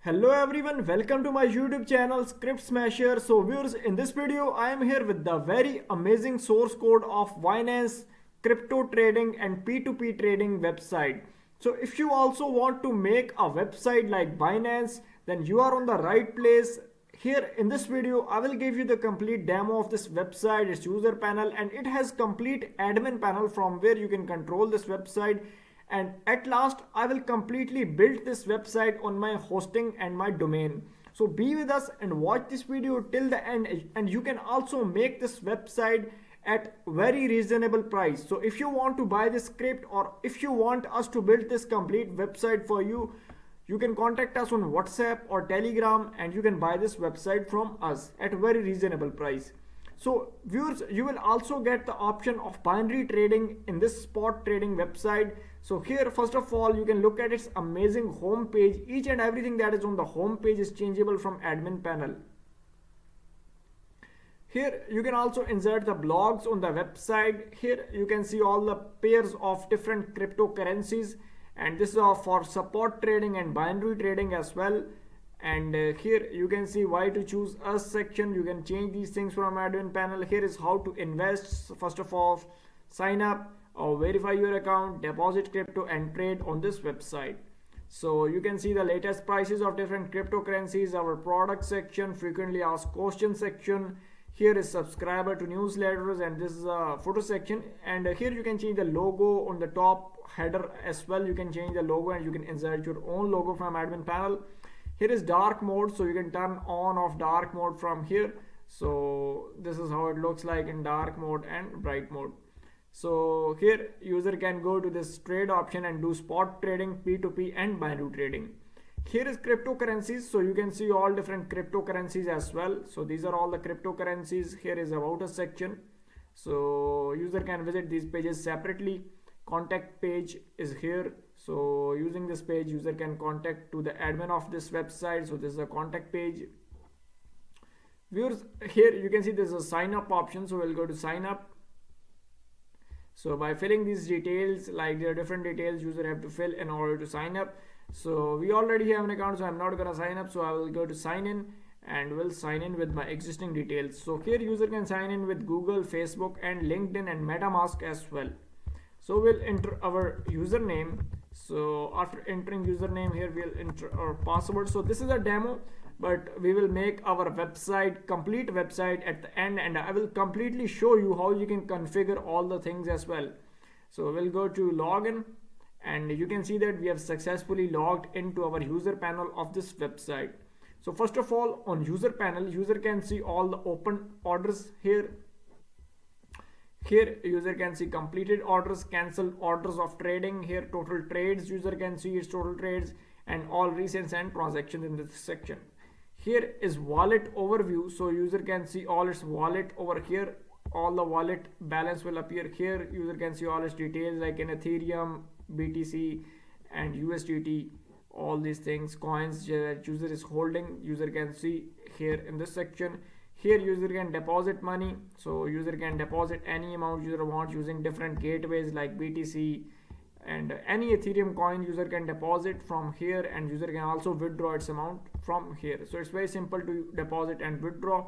Hello everyone, welcome to my YouTube channel Script Smasher. So viewers, in this video I am here with the very amazing source code of Binance crypto trading and P2P trading website. So if you also want to make a website like Binance, then you are on the right place. Here in this video I will give you the complete demo of this website, its user panel, and it has complete admin panel from where you can control this website. And at last I will completely build this website on my hosting and my domain. So be with us and watch this video till the end, and you can also make this website at very reasonable price. So if you want to buy this script, or if you want us to build this complete website for you, you can contact us on WhatsApp or Telegram and you can buy this website from us at a very reasonable price. So viewers, you will also get the option of binary trading in this spot trading website. So here, first of all, you can look at its amazing home page. Each and everything that is on the home page is changeable from admin panel. Here you can also insert the blogs on the website. Here you can see all the pairs of different cryptocurrencies, and this is for support trading and binary trading as well. And here you can see why to choose us section. You can change these things from admin panel. Here is how to invest. First of all, sign up or verify your account, deposit crypto and trade on this website. So you can see the latest prices of different cryptocurrencies, our product section, frequently asked questions section. Here is subscriber to newsletters, and this is a photo section. And here you can change the logo on the top header as well. You can change the logo and you can insert your own logo from admin panel. Here is dark mode, so you can turn on off dark mode from here. So this is how it looks like in dark mode and bright mode. So here user can go to this trade option and do spot trading, P2P and binary trading. Here is cryptocurrencies, so you can see all different cryptocurrencies as well. So these are all the cryptocurrencies. Here is about us section, so user can visit these pages separately. Contact page is here, so using this page user can contact to the admin of this website. So this is a contact page. Viewers, here you can see there's a sign up option, so we'll go to sign up. So by filling these details, like there are different details user have to fill in order to sign up. So we already have an account, so I'm not gonna sign up, so I will go to sign in and will sign in with my existing details. So here user can sign in with Google, Facebook and LinkedIn and MetaMask as well. So we'll enter our username. So after entering username, here we'll enter our password. So this is a demo, but we will make our website, complete website at the end, and I will completely show you how you can configure all the things as well. So we'll go to login, and you can see that we have successfully logged into our user panel of this website. So first of all, on user panel, user can see all the open orders here. Here user can see completed orders, cancelled orders of trading. Here total trades, user can see its total trades and all recent and transactions in this section. Here is wallet overview, so user can see all its wallet over here. All the wallet balance will appear here. User can see all its details like in Ethereum, BTC and USDT, all these things, coins that user is holding, user can see here in this section. Here user can deposit money, so user can deposit any amount user wants using different gateways like BTC, and any Ethereum coin user can deposit from here, and user can also withdraw its amount from here. So it's very simple to deposit and withdraw.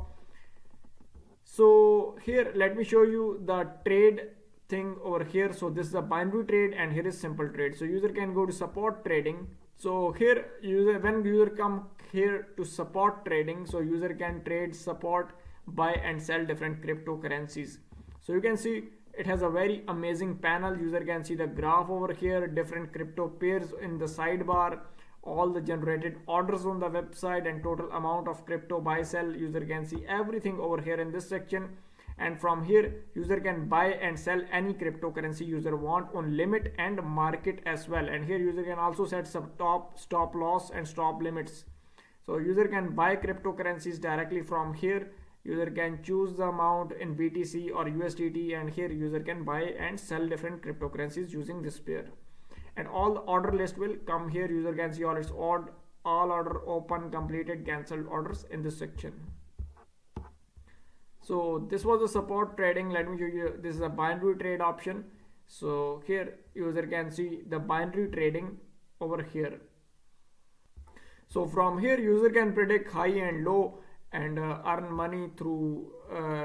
So here let me show you the trade thing over here. So this is a binary trade and here is simple trade. So user can go to support trading. So here when user come here to support trading, so user can trade, support, buy and sell different cryptocurrencies. So you can see it has a very amazing panel. User can see the graph over here, different crypto pairs in the sidebar, all the generated orders on the website and total amount of crypto buy sell. User can see everything over here in this section, and from here user can buy and sell any cryptocurrency user want on limit and market as well. And here user can also set some stop loss and stop limits. So user can buy cryptocurrencies directly from here. User can choose the amount in BTC or USDT, and here user can buy and sell different cryptocurrencies using this pair. And all the order list will come here. User can see all its all order, open, completed, cancelled orders in this section. So this was the support trading. Let me show you, this is a binary trade option. So here user can see the binary trading over here. So from here user can predict high and low and earn money through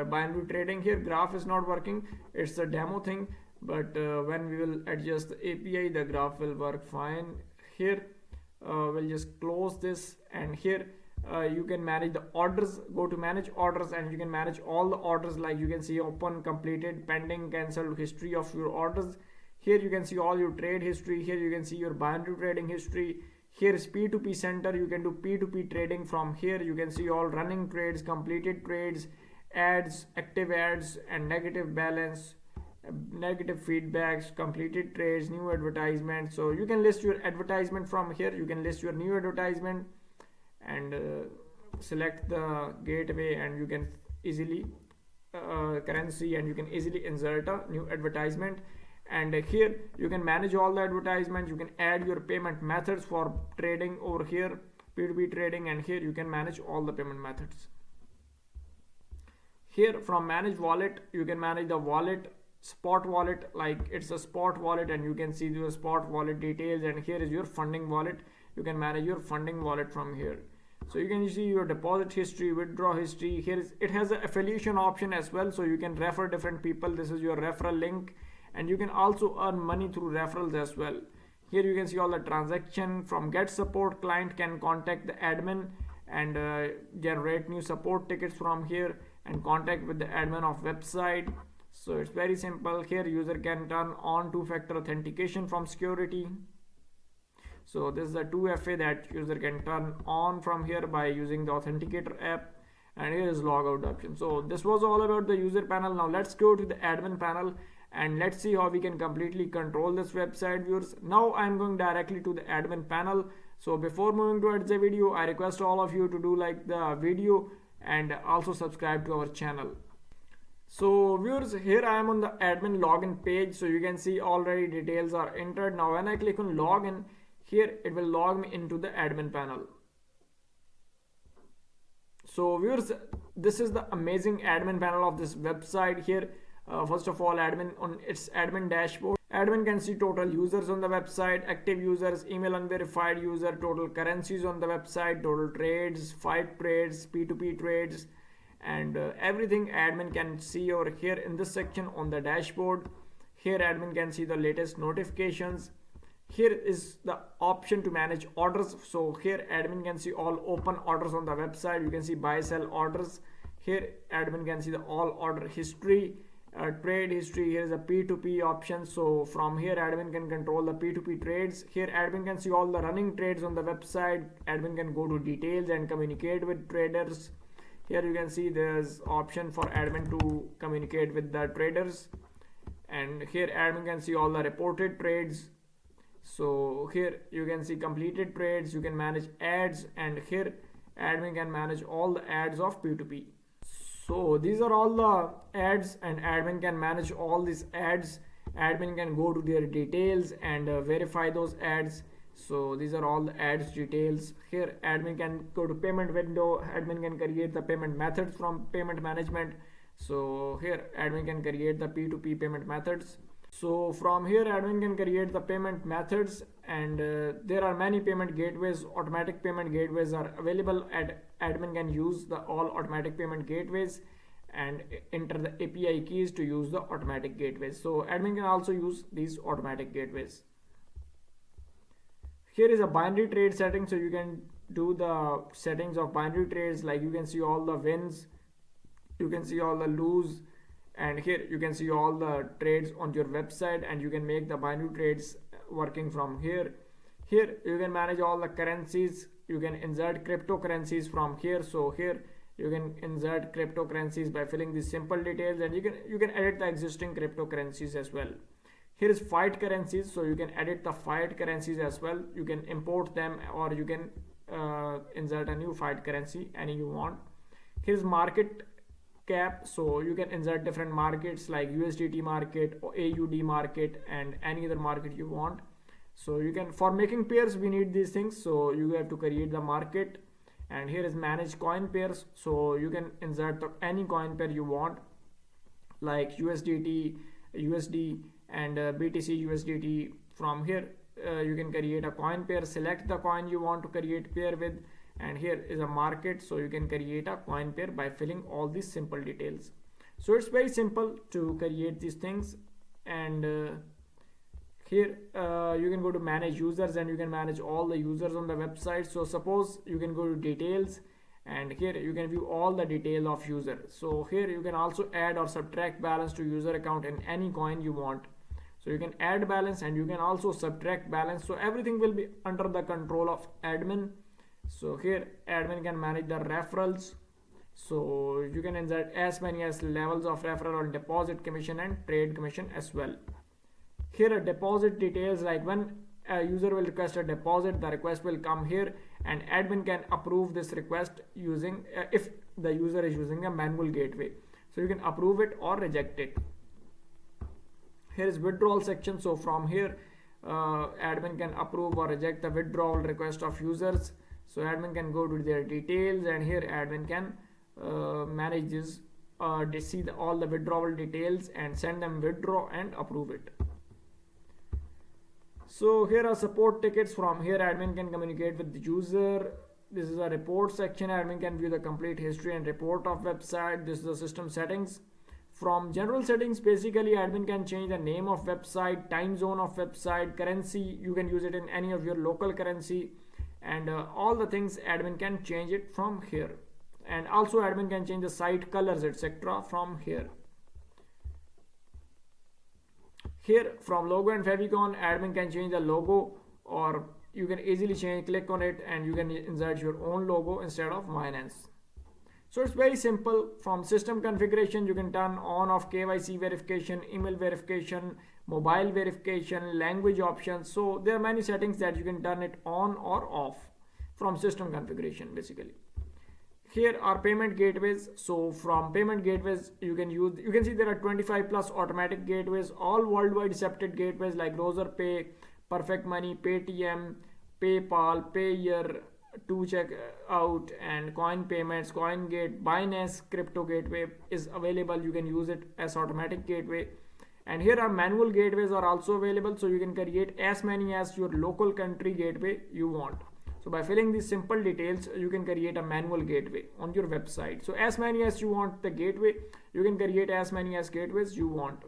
binary trading. Here graph is not working, it's a demo thing, but when we will adjust the API the graph will work fine. Here we'll just close this, and here you can manage the orders. Go to manage orders and you can manage all the orders, like you can see open, completed, pending, cancelled, history of your orders. Here you can see all your trade history. Here you can see your binary trading history. Here is P2P center, you can do P2P trading from here. You can see all running trades, completed trades, ads, active ads, and negative balance, negative feedbacks, completed trades, new advertisement. So you can list your advertisement from here. You can list your new advertisement and select the gateway, and you can easily currency, and you can easily insert a new advertisement. And here you can manage all the advertisements. You can add your payment methods for trading over here, P2P trading, and here you can manage all the payment methods. Here from manage wallet you can manage the wallet, spot wallet, like it's a spot wallet, and you can see your spot wallet details. And here is your funding wallet, you can manage your funding wallet from here. So you can see your deposit history, withdraw history. Here is, it has an affiliation option as well, so you can refer different people. This is your referral link, and you can also earn money through referrals as well. Here you can see all the transaction. From get support, client can contact the admin and generate new support tickets from here, and contact with the admin of website. So it's very simple. Here user can turn on two-factor authentication from security. So this is the 2FA that user can turn on from here by using the authenticator app. And here is logout option. So this was all about the user panel. Now let's go to the admin panel and let's see how we can completely control this website, viewers. Now I'm going directly to the admin panel. So before moving towards the video, I request all of you to do like the video and also subscribe to our channel. So viewers, here I am on the admin login page. So you can see already details are entered. Now when I click on login, here it will log me into the admin panel. So viewers, this is the amazing admin panel of this website. Here first of all, admin on its admin dashboard, admin can see total users on the website, active users, email unverified user, total currencies on the website, total trades, 5 trades, P2P trades, and everything admin can see over here in this section on the dashboard. Here admin can see the latest notifications. Here is the option to manage orders. So here admin can see all open orders on the website. You can see buy sell orders. Here admin can see the all order history, trade history. Here is a P2P option. So from here admin can control the P2P trades. Here admin can see all the running trades on the website. Admin can go to details and communicate with traders. Here you can see there's option for admin to communicate with the traders, and here admin can see all the reported trades. So here you can see completed trades. You can manage ads, and here admin can manage all the ads of P2P. So these are all the ads, and admin can manage all these ads. Admin can go to their details and verify those ads. So these are all the ads details. Here admin can go to payment window. Admin can create the payment methods from payment management. So here admin can create the P2P payment methods. So from here admin can create the payment methods, and there are many payment gateways. Automatic payment gateways are available, and admin can use the all automatic payment gateways and enter the API keys to use the automatic gateways. So admin can also use these automatic gateways. Here is a binary trade setting, so you can do the settings of binary trades, like you can see all the wins, you can see all the lose, and here you can see all the trades on your website, and you can make the binary trades working from here. Here you can manage all the currencies. You can insert cryptocurrencies from here. So here you can insert cryptocurrencies by filling these simple details, and you can edit the existing cryptocurrencies as well. Here is fiat currencies, so you can edit the fiat currencies as well. You can import them, or you can insert a new fiat currency, any you want. Here is market cap, so you can insert different markets like USDT market or AUD market and any other market you want. So you can, for making pairs we need these things, so you have to create the market. And here is manage coin pairs, so you can insert any coin pair you want, like USDT, USD, and BTC USDT. From here you can create a coin pair, select the coin you want to create pair with, and here is a market, so you can create a coin pair by filling all these simple details. So it's very simple to create these things. And here you can go to manage users, and you can manage all the users on the website. So suppose you can go to details, and here you can view all the detail of user. So here you can also add or subtract balance to user account in any coin you want. So you can add balance and you can also subtract balance. So everything will be under the control of admin. So here admin can manage the referrals. So you can insert as many as levels of referral on deposit commission and trade commission as well. Here are deposit details, like when a user will request a deposit, the request will come here, and admin can approve this request using if the user is using a manual gateway. So you can approve it or reject it. Here is withdrawal section. So from here admin can approve or reject the withdrawal request of users. So admin can go to their details, and here admin can manage this, see all the withdrawal details and send them withdraw and approve it. So here are support tickets. From here admin can communicate with the user. This is a report section. Admin can view the complete history and report of website. This is the system settings. From general settings, basically admin can change the name of website, time zone of website, currency. You can use it in any of your local currency, and all the things admin can change it from here. And also admin can change the site colors, etc. from here. Here from logo and favicon, admin can change the logo, or you can easily click on it and you can insert your own logo instead of Binance. So it's very simple. From system configuration, you can turn on off KYC verification, email verification, mobile verification, language options. So there are many settings that you can turn it on or off from system configuration basically. Here are payment gateways. So from payment gateways, you can see there are 25 plus automatic gateways, all worldwide accepted gateways like Roser Pay, Perfect Money, Paytm, PayPal, Payeer, to check out, and coin payments, CoinGate, Binance Crypto Gateway is available. You can use it as automatic gateway. And here are manual gateways are also available. So you can create as many as your local country gateway you want. So by filling these simple details, you can create a manual gateway on your website. So as many as you want the gateway, you can create as many as gateways you want.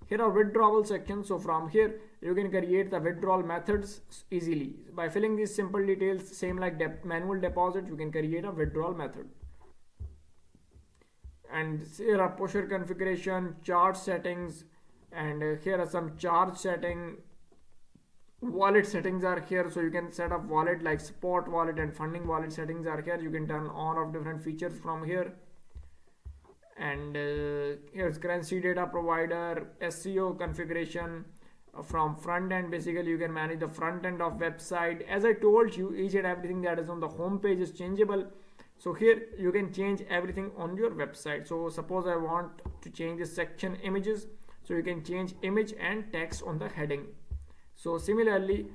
Here are withdrawal section. So from here, you can create the withdrawal methods easily. By filling these simple details, same like manual deposit, you can create a withdrawal method. And here are pusher configuration, charge settings, and here are some charge setting. Wallet settings are here, so you can set up wallet like spot wallet and funding wallet settings are here. You can turn on off different features from here. And here's currency data provider, SEO configuration. From front end, basically you can manage the front end of website. As I told you, each and everything that is on the home page is changeable. So here you can change everything on your website. So suppose I want to change the section images, so you can change image and text on the heading. So similarly,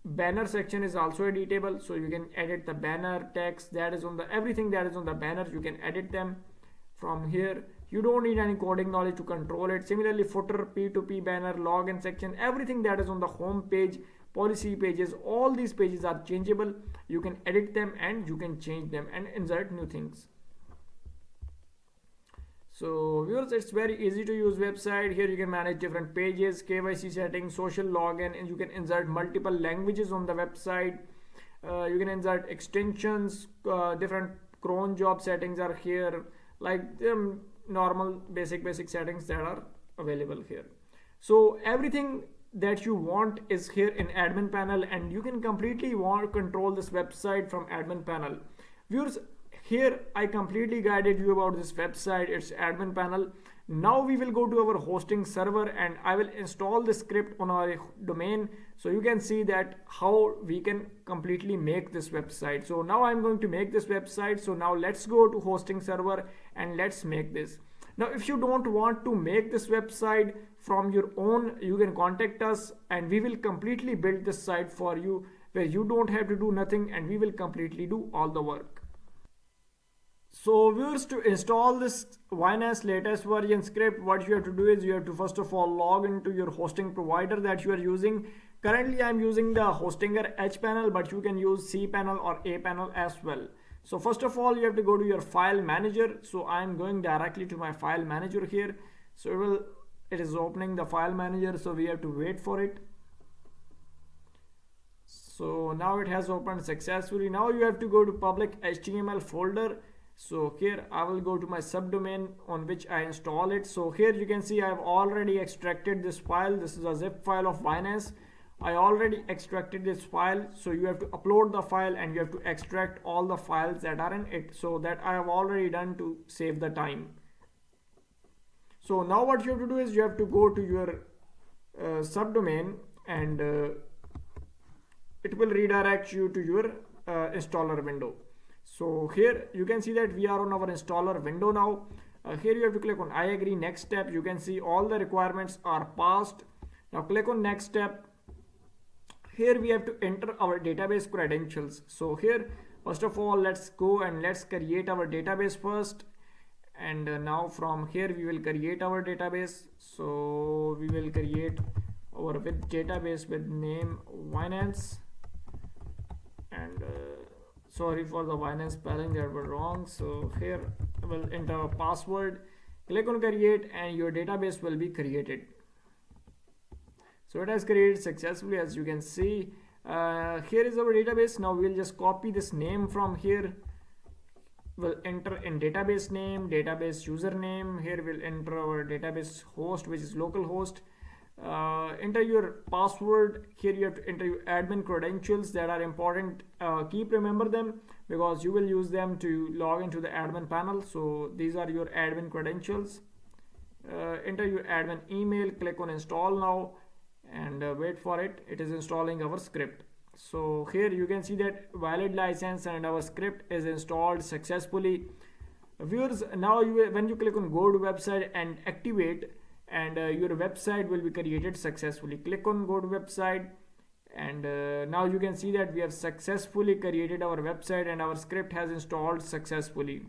banner section is also editable. So you can edit the banner text that is on the everything that is on the banner. You can edit them from here. You don't need any coding knowledge to control it. Similarly, footer, P2P banner, login section, everything that is on the home page, policy pages, all these pages are changeable. You can edit them and you can change them and insert new things. So viewers, it's very easy to use website. Here you can manage different pages, KYC settings, social login, and you can insert multiple languages on the website. You can insert extensions, different cron job settings are here, like normal basic settings that are available here. So everything that you want is here in admin panel, and you can completely control this website from admin panel. Viewers, here I completely guided you about this website, its admin panel. Now we will go to our hosting server and I will install the script on our domain, so you can see that how we can completely make this website. So now I'm going to make this website. So now let's go to hosting server and let's make this. Now if you don't want to make this website from your own, you can contact us and we will completely build this site for you, where you don't have to do nothing and we will completely do all the work. So viewers, to install this Binance latest version script, what you have to do is you have to first of all log into your hosting provider that you are using. Currently I'm using the Hostinger H panel, but you can use C panel or A panel as well. So first of all, you have to go to your file manager. So I'm going directly to my file manager here. So it is opening the file manager, so we have to wait for it. So now it has opened successfully. Now you have to go to public HTML folder. So here I will go to my subdomain on which I install it. So here you can see I have already extracted this file. This is a zip file of Binance. I already extracted this file. So you have to upload the file and you have to extract all the files that are in it. So that I have already done to save the time. So now what you have to do is you have to go to your subdomain, and it will redirect you to your installer window. So here you can see that we are on our installer window now. Here you have to click on I agree, next step. You can see all the requirements are passed. Now click on next step. Here we have to enter our database credentials. So here first of all, let's go and let's create our database first. And now from here we will create our database. So we will create our database with name Binance, and sorry for the Binance spelling, that were wrong. So here we'll enter a password, click on create, and your database will be created. So it has created successfully, as you can see. Here is our database. Now we'll just copy this name from here. We'll enter in database name, database username. Here we'll enter our database host, which is localhost. Enter your password. Here you have to enter your admin credentials that are important. Remember them, because you will use them to log into the admin panel. So these are your admin credentials. Enter your admin email, click on install now, and wait for it. It is installing our script. So here you can see that valid license and our script is installed successfully. Viewers, now when you click on go to website and activate, and your website will be created successfully. Click on go to website, and now you can see that we have successfully created our website and our script has installed successfully.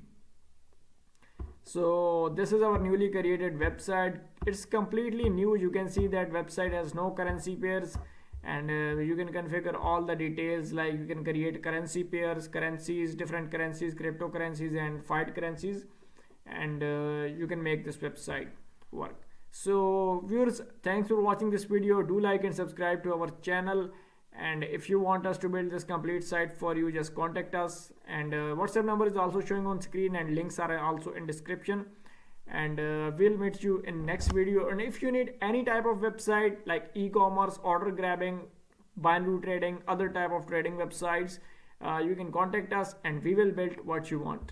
So this is our newly created website. It's completely new. You can see that website has no currency pairs, and you can configure all the details, like you can create currency pairs, currencies, different currencies, cryptocurrencies and fiat currencies, and you can make this website work. So viewers, thanks for watching this video. Do like and subscribe to our channel, and if you want us to build this complete site for you, just contact us. And WhatsApp number is also showing on screen, and links are also in description. And we'll meet you in next video. And if you need any type of website like e-commerce, order grabbing, binary trading, other type of trading websites, you can contact us and we will build what you want.